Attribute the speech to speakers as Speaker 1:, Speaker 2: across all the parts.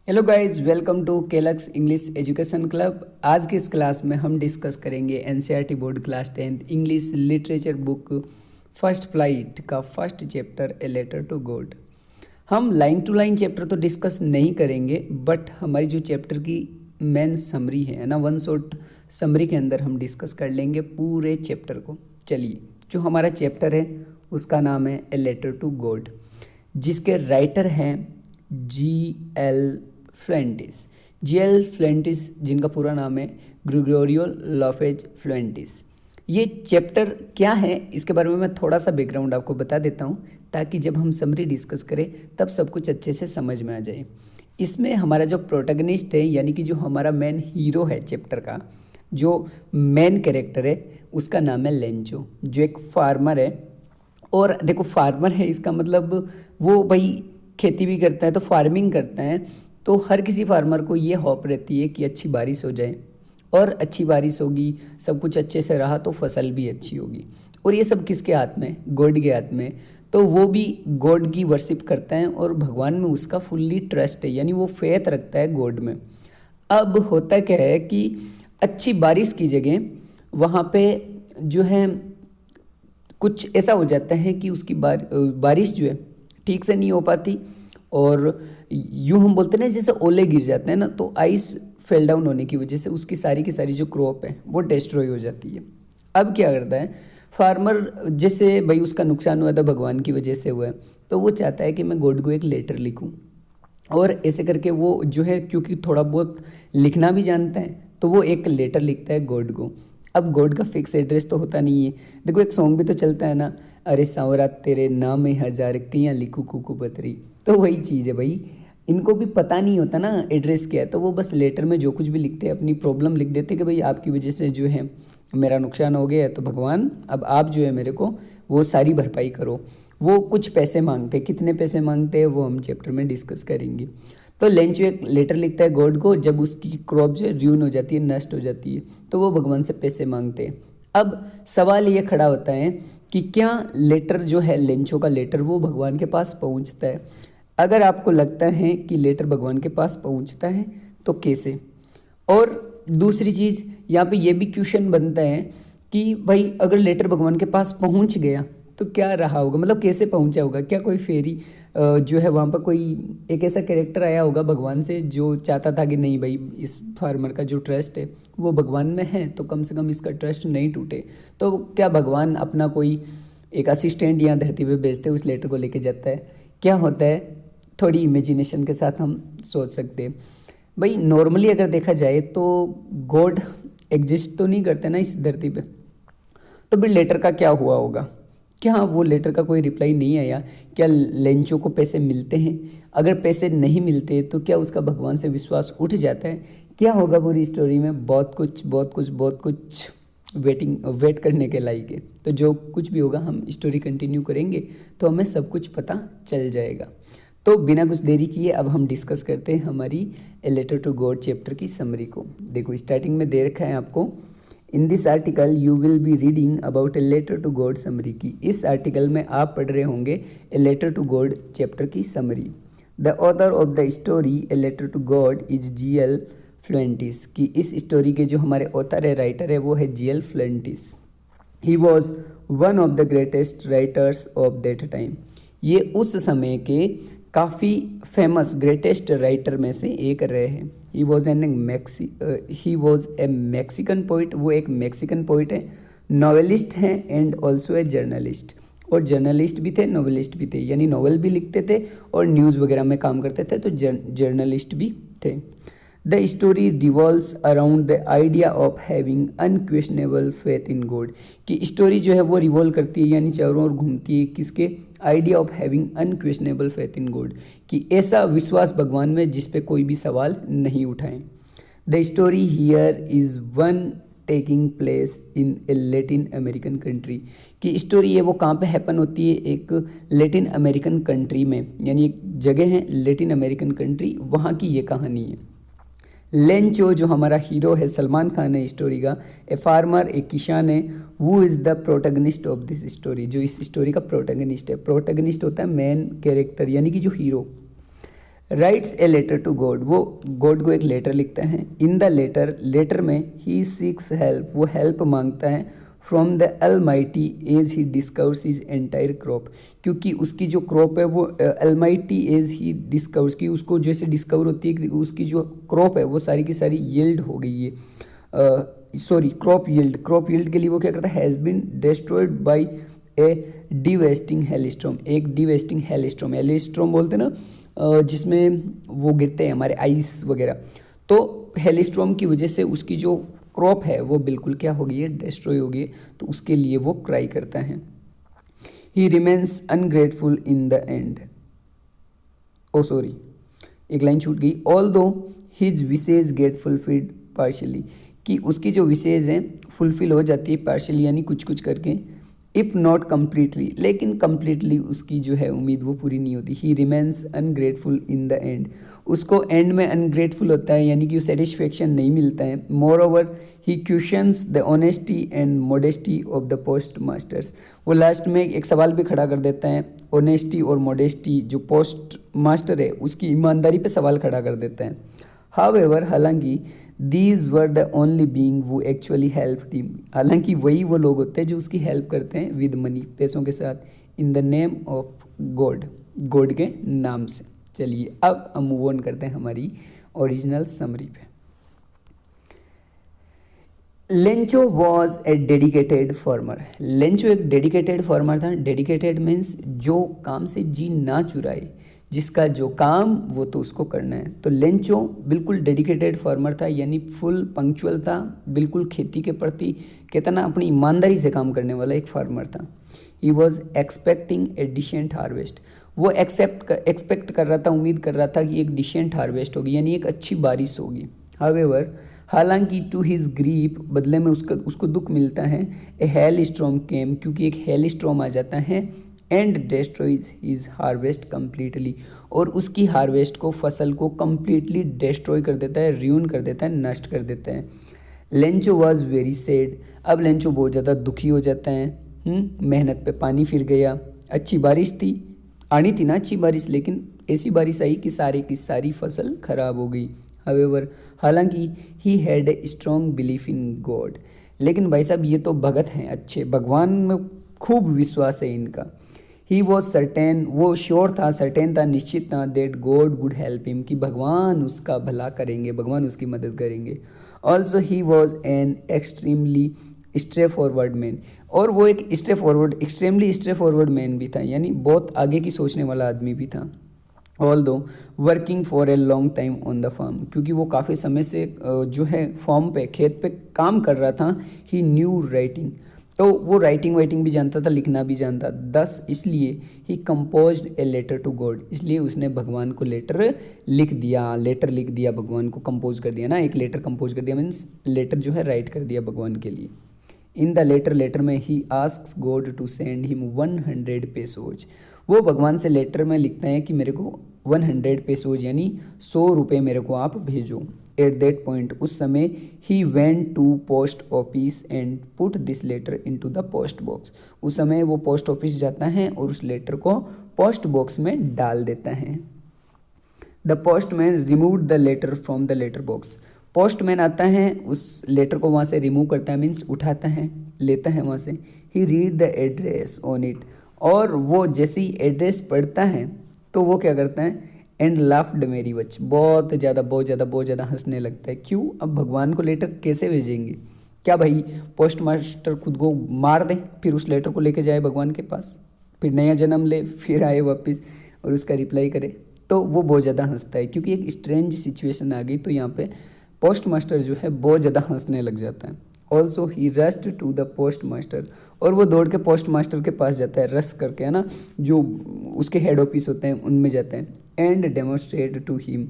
Speaker 1: Hello guys, welcome to केलक्स English education club. आज की इस क्लास में हम डिस्कस करेंगे NCERT board class 10th English literature book first flight का first chapter a letter to God. हम लाइन टू लाइन चैप्टर तो डिस्कस नहीं करेंगे, बट हमारी जो चैप्टर की मेन समरी है ना, वन शॉट समरी के अंदर हम डिस्कस कर लेंगे पूरे चैप्टर को। चलिए, जो हमारा चैप्टर है उसका नाम है ए लेटर टू गॉड, जिसके राइटर हैं जी एल फ्लेंटिस, जिनका पूरा नाम है ग्रेगोरियो लोपेज फ्लेंटिस। ये चैप्टर क्या है इसके बारे में मैं थोड़ा सा बैकग्राउंड आपको बता देता हूँ, ताकि जब हम समरी डिस्कस करें तब सब कुछ अच्छे से समझ में आ जाए। इसमें हमारा जो प्रोटैगनिस्ट है, यानी कि जो हमारा मेन हीरो है चैप्टर का, जो मेन कैरेक्टर है, उसका नाम है लेंचो, जो एक फार्मर है। और देखो, फार्मर है इसका मतलब वो भाई खेती भी करता है, तो फार्मिंग करता है। तो हर किसी फार्मर को ये होप रहती है कि अच्छी बारिश हो जाए, और अच्छी बारिश होगी, सब कुछ अच्छे से रहा तो फसल भी अच्छी होगी। और ये सब किसके हाथ में? गॉड के हाथ में। तो वो भी गॉड की वर्शिप करता है और भगवान में उसका फुल्ली ट्रस्ट है, यानी वो फेथ रखता है गॉड में। अब होता क्या है कि अच्छी बारिश की जगह वहाँ पे जो है कुछ ऐसा हो जाता है कि उसकी बारिश जो है ठीक से नहीं हो पाती, और यूँ हम बोलते हैं ना, जैसे ओले गिर जाते हैं ना, तो आइस फेल डाउन होने की वजह से उसकी सारी की सारी जो क्रॉप है वो डिस्ट्रॉय हो जाती है। अब क्या करता है फार्मर, जैसे भाई उसका नुकसान हुआ था भगवान की वजह से हुआ है, तो वो चाहता है कि मैं गॉड को एक लेटर लिखूं। और ऐसे करके वो जो है, क्योंकि थोड़ा बहुत लिखना भी जानता है, तो वो एक लेटर लिखता है गॉड को। अब गॉड का फिक्स एड्रेस तो होता नहीं है। देखो, एक सॉन्ग भी तो चलता है ना, अरे सांवरा तेरे नाम में हजार किया लिखू कुकू पतरी। तो वही चीज़ है भाई, इनको भी पता नहीं होता ना एड्रेस क्या है, तो वो बस लेटर में जो कुछ भी लिखते हैं, अपनी प्रॉब्लम लिख देते हैं कि भाई आपकी वजह से जो है मेरा नुकसान हो गया है, तो भगवान अब आप जो है मेरे को वो सारी भरपाई करो। वो कुछ पैसे मांगते, कितने पैसे मांगते हैं वो हम चैप्टर में डिस्कस करेंगे। तो लेंचो एक लेटर लिखता है गॉड को, जब उसकी क्रॉप जो है र्यून हो जाती है, नष्ट हो जाती है, तो वो भगवान से पैसे मांगते हैं। अब सवाल ये खड़ा होता है कि क्या लेटर जो है, लेंचो का लेटर, वो भगवान के पास पहुंचता है? अगर आपको लगता है कि लेटर भगवान के पास पहुंचता है तो कैसे? और दूसरी चीज़ यहाँ पे ये भी क्वेश्चन बनता है कि भाई अगर लेटर भगवान के पास पहुंच गया तो क्या रहा होगा, मतलब कैसे पहुंचा होगा? क्या कोई फेरी जो है वहाँ पर कोई एक ऐसा कैरेक्टर आया होगा भगवान से जो चाहता था कि नहीं भाई, इस फार्मर का जो ट्रस्ट है वो भगवान में है, तो कम से कम इसका ट्रस्ट नहीं टूटे। तो क्या भगवान अपना कोई एक असिस्टेंट यहाँ धरती पे भेजते उस लेटर को लेके जाता है? क्या होता है, थोड़ी इमेजिनेशन के साथ हम सोच सकते हैं। भाई नॉर्मली अगर देखा जाए तो गॉड एग्जिस्ट तो नहीं करते ना इस धरती पे, तो फिर लेटर का क्या हुआ होगा? क्या वो लेटर का कोई रिप्लाई नहीं आया? क्या लेंचो को पैसे मिलते हैं? अगर पैसे नहीं मिलते तो क्या उसका भगवान से विश्वास उठ जाता है? क्या होगा पूरी स्टोरी में? बहुत कुछ वेट करने के लायक है। तो जो कुछ भी होगा, हम स्टोरी कंटिन्यू करेंगे तो हमें सब कुछ पता चल जाएगा। तो बिना कुछ देरी किए अब हम डिस्कस करते हैं हमारी a letter to God chapter की समरी को। देखो, स्टार्टिंग में दे रखा है आपको, in this article you will be reading about a letter to God summary की। इस आर्टिकल में आप पढ़ रहे होंगे a letter to God chapter की summary. The author of the story a letter to God is G L. Fuentes. की इस स्टोरी के जो हमारे ऑथर है, राइटर है, वो है G L. Fuentes. He was one of the greatest writers of that time. ये उस समय के काफ़ी फेमस ग्रेटेस्ट राइटर में से एक रहे हैं। He was a Mexican poet. वो एक मैक्सिकन पोइट है, नॉवेलिस्ट हैं, एंड ऑल्सो ए जर्नलिस्ट। और जर्नलिस्ट भी थे, नॉवेलिस्ट भी थे, यानी नॉवेल भी लिखते थे और न्यूज़ वगैरह में काम करते थे, तो जर्नलिस्ट भी थे। The story revolves around the idea of having unquestionable faith in God. की स्टोरी जो है वो रिवॉल्व करती है, यानी चारों ओर घूमती है किसके? Idea of having unquestionable faith in God, कि ऐसा विश्वास भगवान में जिस पे कोई भी सवाल नहीं उठाएं। The story here is one taking place in A Latin American country. की स्टोरी है वो कहाँ पे हैपन होती है? एक लेटिन अमेरिकन कंट्री में, यानी एक जगह है लेटिन अमेरिकन कंट्री, वहाँ की ये कहानी है। लेंचो जो हमारा हीरो है, सलमान खान है स्टोरी का, ए फार्मर, एक किसान है, वो is the protagonist of this story. जो इस स्टोरी का प्रोटैगनिस्ट है, प्रोटैगनिस्ट होता है मेन कैरेक्टर, यानी कि जो hero. Writes a letter to God, वो गॉड को एक लेटर लिखता है। इन द लेटर में ही सीक्स हेल्प, वो हेल्प मांगता है from the almighty as he discovers his entire crop, क्योंकि उसकी जो क्रॉप है वो अलमाइटी एज ही डिस्कवर्स की, उसको जैसे डिस्कवर होती है कि उसकी जो क्रॉप है वो सारी की सारी यील्ड हो गई है, सॉरी क्रॉप यील्ड के लिए वो क्या करता है, हैज़ बीन डिस्ट्रॉयड बाय ए डिवेस्टिंग हेलिस्ट्रॉम, एक डिवेस्टिंग हेलिस्ट्रॉम बोलते हैं ना, जिसमें वो गिरते हैं हमारे आइस वगैरह, तो हेलिस्ट्रॉम की वजह से उसकी जो क्रॉप है वो बिल्कुल क्या हो गई है, डिस्ट्रॉय हो गई है, तो उसके लिए वो क्राई करता है। He remains ungrateful in the end, oh sorry एक लाइन छूट गई, although his wishes get fulfilled partially, कि उसकी जो विशेज हैं फुलफिल हो जाती है पार्शली यानी कुछ कुछ करके, इफ़ नॉट कम्प्लीटली, लेकिन कम्प्लीटली उसकी जो है उम्मीद वो पूरी नहीं होती। ही remains ungrateful in the and, उसको एंड में अनग्रेटफुल होता है यानी कि सेटिस्फेक्शन नहीं मिलता है। More over he questions the honesty and modesty of the post masters, वो लास्ट में एक सवाल भी खड़ा कर देता है, ऑनेस्टी और मोडेस्टी जो पोस्ट मास्टर है उसकी ईमानदारी पे सवाल खड़ा कर देता है। हाउएवर, हालांकि these were the only being वो एक्चुअली हेल्प टीम, हालांकि वही वो लोग होते हैं जो उसकी हेल्प करते हैं विद मनी, पैसों के साथ, in the name of God, God के नाम से। चलिए अब हम मूव ऑन करते हैं हमारी ओरिजिनल समरी पे। Lencho was a dedicated farmer, Lencho एक डेडिकेटेड फार्मर था। डेडिकेटेड मीन्स जो काम से जी ना चुराए, जिसका जो काम वो तो उसको करना है। तो लेंचो बिल्कुल डेडिकेटेड फार्मर था यानी फुल पंक्चुअल था, बिल्कुल खेती के प्रति कितना अपनी ईमानदारी से काम करने वाला एक फार्मर था। He was expecting a decent harvest, वो एक्सपेक्ट कर रहा था, उम्मीद कर रहा था कि एक डिसेंट हार्वेस्ट होगी यानी एक अच्छी बारिश होगी। हाउएवर, हालांकि टू हिज ग्रीप, बदले में उसको दुख मिलता है, ए हेल स्ट्रॉम केम, क्योंकि एक हेल स्ट्रॉम आ जाता है, and destroys his harvest completely, और उसकी हार्वेस्ट को, फसल को कम्प्लीटली डिस्ट्रॉय कर देता है, र्यून कर देता है, नष्ट कर देता है। लेंचो वॉज वेरी सैड, अब लेंचो बहुत ज़्यादा दुखी हो जाता है। मेहनत पे पानी फिर गया, अच्छी बारिश थी, आनी थी ना अच्छी बारिश, लेकिन ऐसी बारिश आई कि सारी की सारी फसल खराब हो गई। हाउएवर, हालांकि he had a strong belief in God, लेकिन भाई साहब ये तो भगत हैं अच्छे, भगवान में खूब विश्वास है इनका। ही वॉज सर्टेन, वो श्योर था, सर्टेन था, निश्चित था, that God would help him, कि भगवान उसका भला करेंगे, भगवान उसकी मदद करेंगे। Also he was an extremely stray forward man, और वो एक एक्सट्रीमली स्ट्रे फॉरवर्ड मैन भी था यानी बहुत आगे की सोचने वाला आदमी भी था। Although working for a long time on the farm, क्योंकि वो काफ़ी समय से जो है फॉर्म पे, खेत पे काम कर रहा था। ही न्यू राइटिंग, तो वो राइटिंग वाइटिंग भी जानता था, लिखना भी जानता। दस इसलिए he composed a letter to God, इसलिए उसने भगवान को लेटर लिख दिया, भगवान को कंपोज कर दिया ना, एक लेटर कंपोज कर दिया, मीन्स लेटर जो है राइट कर दिया भगवान के लिए। इन द लेटर में he asks God to send him 100 pesos, वो भगवान से लेटर में लिखता है कि मेरे को 100 पेसोज यानी 100 रुपये मेरे को आप भेजो। एट दैट पॉइंट, उस समय he went to post office and put this letter into the post box, उस समय वो पोस्ट ऑफिस जाता है और उस लेटर को पोस्ट बॉक्स में डाल देता है। The postman remove the letter from the letter box, postman आता है, उस लेटर को वहाँ से रिमूव करता है, मीन्स उठाता है, लेता है वहाँ से। He read the address on it, और वो जैसे ही एड्रेस पढ़ता है तो वो क्या करता है, एंड लाफ्ड मेरी बच, बहुत ज़्यादा हंसने लगता है। क्यों, अब भगवान को लेटर कैसे भेजेंगे, क्या भाई पोस्ट मास्टर खुद को मार दे फिर उस लेटर को लेके जाए भगवान के पास, फिर नया जन्म ले, फिर आए वापस और उसका रिप्लाई करे, तो वो बहुत ज़्यादा हंसता है क्योंकि एक स्ट्रेंज सिचुएशन आ गई, तो यहाँ पे पोस्ट मास्टर जो है बहुत ज़्यादा हंसने लग जाता है। Also he rushed to the post master, और वो दौड़ के पोस्ट मास्टर के पास जाता है, रस करके, है ना, जो उसके हेड ऑफिस होते हैं उनमें जाते हैं। And demonstrate to him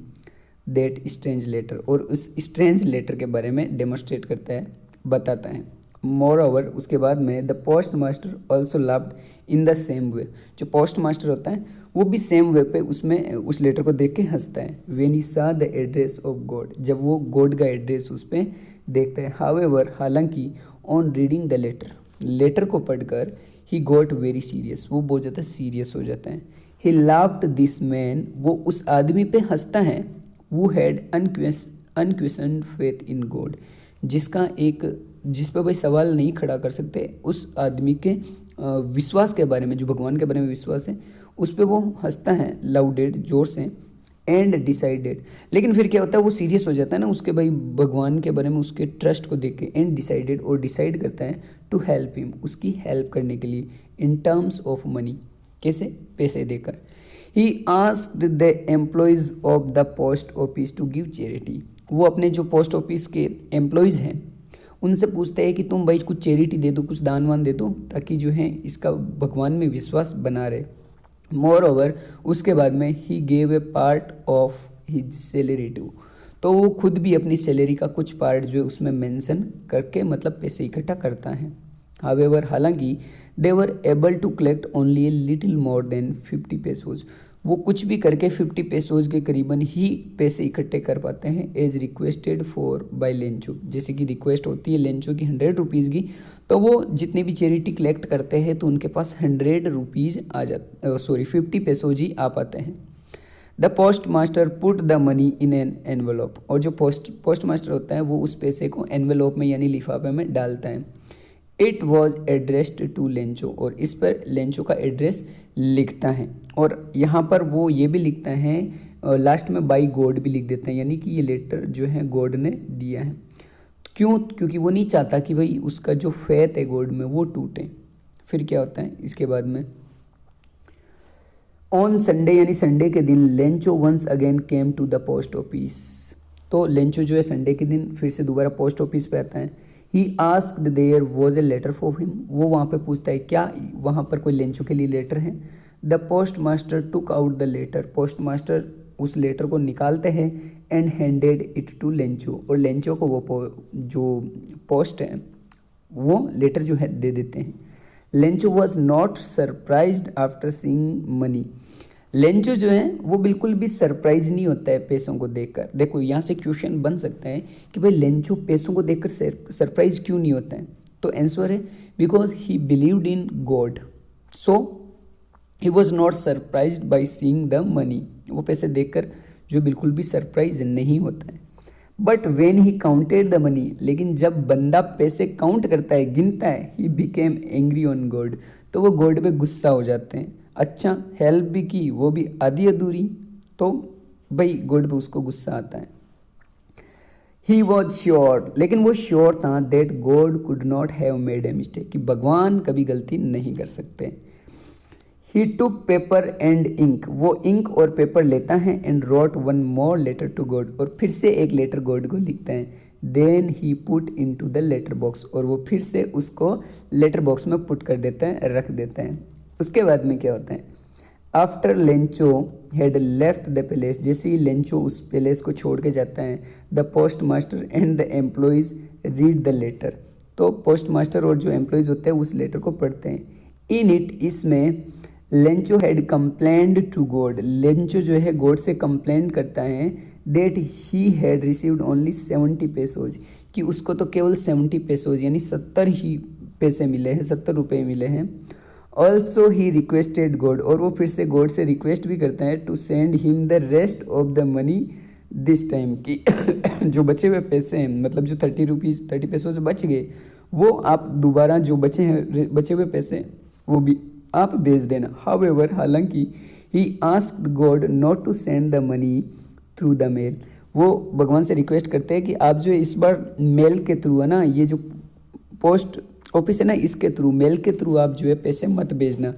Speaker 1: that strange letter, और उस स्ट्रेंज लेटर के बारे में डेमोन्स्ट्रेट करता है, बताता है। मोर ओवर, उसके बाद में the post master also loved in the same way, जो पोस्ट मास्टर होता है वो भी सेम वे पे उसमें उस लेटर को देख के हंसता है। व्हेन ही सा द एड्रेस ऑफ गॉड, जब वो गॉड का एड्रेस उस पर देखता है। हाउएवर, हालांकि ऑन रीडिंग द लेटर को पढ़कर ही गॉट वेरी सीरियस, वो बहुत ज़्यादा सीरियस हो जाता है। ही लाफ्ड दिस मैन, वो उस आदमी पे हंसता है, वो हैड अनक्वेश्चन्ड फेथ इन गॉड, जिस पे भाई सवाल नहीं खड़ा कर सकते उस आदमी के विश्वास के बारे में, जो भगवान के बारे में विश्वास है उस पे वो हंसता है लाउडेड, जोर से, एंड डिसाइडेड। लेकिन फिर क्या होता है, वो सीरियस हो जाता है ना उसके भाई भगवान के बारे में उसके ट्रस्ट को देख के, एंड डिसाइडेड, और डिसाइड करता है टू हेल्प हिम, उसकी हेल्प करने के लिए, इन टर्म्स ऑफ मनी, कैसे, पैसे देकर। He asked the employees of the post office to give charity, वो अपने जो पोस्ट ऑफिस के एम्प्लॉयज़ हैं उनसे पूछते हैं कि तुम भाई कुछ चैरिटी दे दो, कुछ दान वान दे दो, ताकि जो है इसका भगवान में विश्वास बना रहे। मोर ओवर, उसके बाद में he gave a part of his salary to, तो वो खुद भी अपनी सैलरी का कुछ पार्ट जो है उसमें मेंशन करके मतलब पैसे इकट्ठा करता है। हावेवर, हालांकि they were able to collect only a little more than 50 pesos, वो कुछ भी करके 50 पेसोज के करीबन ही पैसे इकट्ठे कर पाते हैं, as requested for by Lencho, जैसे कि रिक्वेस्ट होती है लेंचो की 100 रुपीज़ की, तो वो जितनी भी चैरिटी कलेक्ट करते हैं तो उनके पास 100 रुपीज़ आ जाते, 50 पेसोज ही आ पाते हैं। The post master put the money in an envelope, और जो पोस्ट मास्टर होता है वो उस पैसे को एनवेलोप में यानी लिफाफे में डालता है। It was addressed to Lencho, और इस पर लेंचो का एड्रेस लिखता है, और यहाँ पर वो ये भी लिखता है लास्ट में बाई गॉड भी लिख देते हैं, यानी कि ये लेटर जो है गॉड ने दिया है। क्यों, क्योंकि वो नहीं चाहता कि भाई उसका जो फेथ है गॉड में वो टूटे। फिर क्या होता है इसके बाद में, ऑन संडे यानी संडे के दिन Lencho once again came to the post office, तो लेंचो जो है संडे के दिन फिर से दोबारा पोस्ट ऑफिस पे आता है। He asked there was a letter for him, वो वहाँ पे पूछता है क्या वहाँ पर कोई लेंचो के लिए लेटर है। The post master took out the letter, post master उस लेटर को निकालते हैं, and handed it to Lencho, और लेंचो को वो जो पोस्ट है वो लेटर जो है दे देते हैं। Lencho was not surprised after seeing money, Lencho जो है वो बिल्कुल भी सरप्राइज नहीं होता है पैसों को देखकर। देखो यहाँ से क्वेश्चन बन सकता है कि भाई लेंचो पैसों को देखकर सरप्राइज क्यों नहीं होता है, तो आंसर है because he believed in God, so he was not surprised by seeing the money, वो पैसे देखकर जो बिल्कुल भी सरप्राइज नहीं होता है। But when he counted the money, लेकिन जब बंदा पैसे काउंट करता है, गिनता है, he became angry on God, तो वो गॉड पे गुस्सा हो जाते हैं। अच्छा, हेल्प भी की, वो भी आधी अधूरी, तो भाई गॉड पे उसको गुस्सा आता है। ही वॉज श्योर, लेकिन वो श्योर था that God could not have made a mistake, कि भगवान कभी गलती नहीं कर सकते। He took paper and ink, वो इंक और पेपर लेता है, and wrote one more letter to God, और फिर से एक लेटर गॉड को लिखता है। Then he put into the letter box, और वो फिर से उसको लेटर बॉक्स में पुट कर देता है, रख देता है। उसके बाद में क्या होता है, after Lencho had left the palace, जैसे ही लेंचो उस पैलेस को छोड़ के जाता है, the post master and the employees read the letter, तो पोस्ट मास्टर और जो एम्प्लॉयज़ होते हैं उस लेटर को पढ़ते हैं। इन इट, इसमें Lencho had complained to God, Lencho जो है गॉड से कंप्लेंट करता है that he had received only 70 pesos, कि उसको तो केवल 70 पेसोज यानी 70 ही पैसे मिले हैं, 70 रुपये मिले हैं। ऑल्सो ही रिक्वेस्टेड गॉड, और वो फिर से गॉड से रिक्वेस्ट भी करता है to send him the rest of the money this time, कि जो बचे हुए पैसे हैं, मतलब जो 30 पैसों से बच गए, वो आप दोबारा जो बचे हुए पैसे वो भी आप भेज देना। हाउएवर, हालांकि he asked God not to send the money through the mail, वो भगवान से रिक्वेस्ट करते हैं कि आप जो इस बार मेल के थ्रू है ना, ये जो पोस्ट ऑफिस है ना, इसके थ्रू, मेल के थ्रू आप जो है पैसे मत भेजना।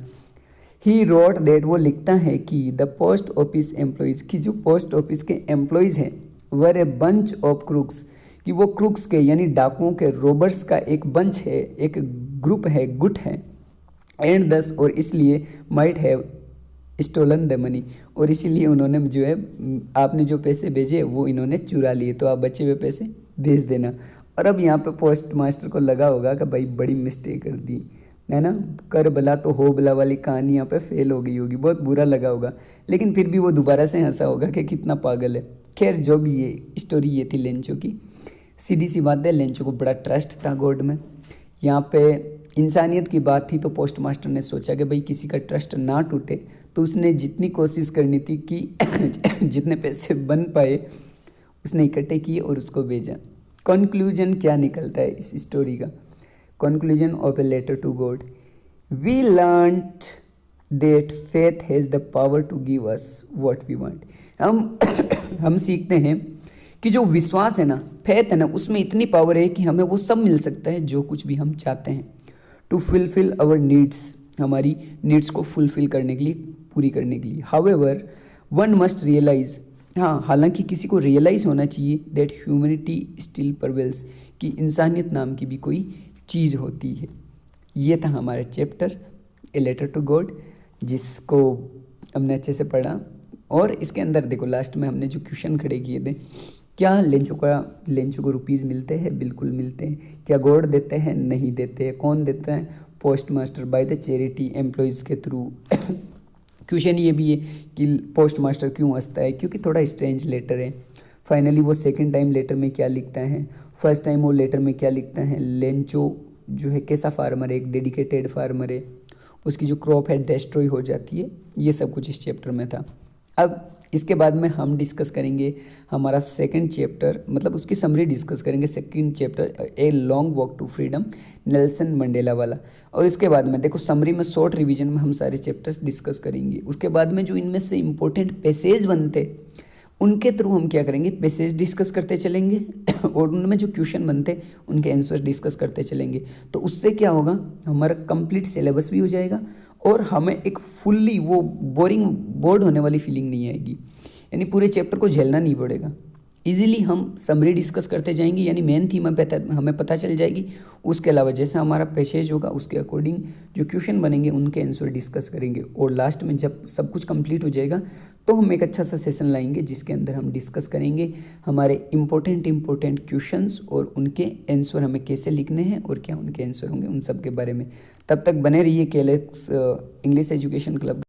Speaker 1: ही रोट दैट, वो लिखता है कि द पोस्ट ऑफिस एम्प्लॉयज़, की जो पोस्ट ऑफिस के एम्प्लॉयज़ हैं, वर ए बंच ऑफ क्रूक्स, कि वो क्रूक्स के यानी डाकुओं के, रोबर्स का एक बंच है, एक ग्रुप है, गुट है। एंड दस, और इसलिए might have stolen the money, और इसीलिए उन्होंने जो है आपने जो पैसे भेजे वो इन्होंने चुरा लिए, तो आप बचे हुए पैसे भेज देना। और अब यहाँ पे पोस्ट मास्टर को लगा होगा कि भाई बड़ी मिस्टेक कर दी है ना, कर भला तो हो भला वाली कहानी यहाँ पे फेल हो गई होगी, बहुत बुरा लगा होगा, लेकिन फिर भी वो दोबारा से हंसा होगा कि कितना पागल है। खैर जो भी ये स्टोरी ये थी लेंचो की, सीधी सी बात है, लेंचो को बड़ा ट्रस्ट था गॉड में। यहाँ पे इंसानियत की बात थी, तो पोस्ट मास्टर ने सोचा कि भाई किसी का ट्रस्ट ना टूटे, तो उसने जितनी कोशिश करनी थी कि जितने पैसे बन पाए उसने इकट्ठे किए और उसको भेजा। कंक्लूजन क्या निकलता है इस स्टोरी का? Conclusion of a letter to God, we learned that faith has the power to give us what we want. हम सीखते हैं कि जो विश्वास है ना, फेथ है ना, उसमें इतनी पावर है कि हमें वो सब मिल सकता है जो कुछ भी हम चाहते हैं। टू फुलफिल आवर नीड्स, हमारी नीड्स को फुलफिल करने के लिए, पूरी करने के लिए। हाउएवर वन मस्ट रियलाइज, हाँ हालांकि किसी को रियलाइज होना चाहिए दैट ह्यूमैनिटी स्टिल परवेल्स, कि इंसानियत नाम की भी कोई चीज़ होती है। ये था हमारा chapter a letter to God, जिसको हमने अच्छे से पढ़ा। और इसके अंदर देखो लास्ट में हमने जो क्वेश्चन खड़े किए थे, क्या लेंचो को रुपीज़ मिलते हैं? बिल्कुल मिलते हैं। क्या गॉड देते हैं? नहीं देते हैं। कौन देता है? Post master by the charity employees के थ्रू। क्वेश्चन ये भी है कि पोस्ट मास्टर क्यों हंसता है? क्योंकि थोड़ा स्ट्रेंज लेटर है। फाइनली वो सेकेंड टाइम लेटर में क्या लिखता है, फर्स्ट टाइम वो लेटर में क्या लिखता है। लेंचो जो है कैसा फार्मर है, एक डेडिकेटेड फार्मर है, उसकी जो क्रॉप है डिस्ट्रॉय हो जाती है। ये सब कुछ इस चैप्टर में था। अब इसके बाद में हम डिस्कस करेंगे हमारा सेकंड चैप्टर, मतलब उसकी समरी डिस्कस करेंगे। Second chapter a long walk to freedom, Nelson Mandela वाला। और इसके बाद में देखो समरी में शॉर्ट रिवीजन में हम सारे चैप्टर्स डिस्कस करेंगे। उसके बाद में जो इनमें से इंपॉर्टेंट पैसेज बनते उनके थ्रू हम क्या करेंगे, पैसेज डिस्कस करते चलेंगे और उनमें जो क्वेश्चन बनते उनके आंसर डिस्कस करते चलेंगे। तो उससे क्या होगा, हमारा कंप्लीट सिलेबस भी हो जाएगा और हमें एक फुल्ली वो बोर्ड होने वाली फीलिंग नहीं आएगी, यानी पूरे चैप्टर को झेलना नहीं पड़ेगा। इजीली हम समरी डिस्कस करते जाएंगे, यानी मेन थीम हमें पता चल जाएगी। उसके अलावा जैसा हमारा पैसेज होगा उसके अकॉर्डिंग जो क्वेश्चन बनेंगे उनके आंसर डिस्कस करेंगे। और लास्ट में जब सब कुछ कंप्लीट हो जाएगा तो हम एक अच्छा सा सेशन लाएंगे जिसके अंदर हम डिस्कस करेंगे हमारे इंपॉर्टेंट क्वेश्चंस और उनके आंसर हमें कैसे लिखने हैं और क्या उनके आंसर होंगे, उन सब के बारे में। तब तक बने रहिए केएलएक्स इंग्लिश एजुकेशन क्लब।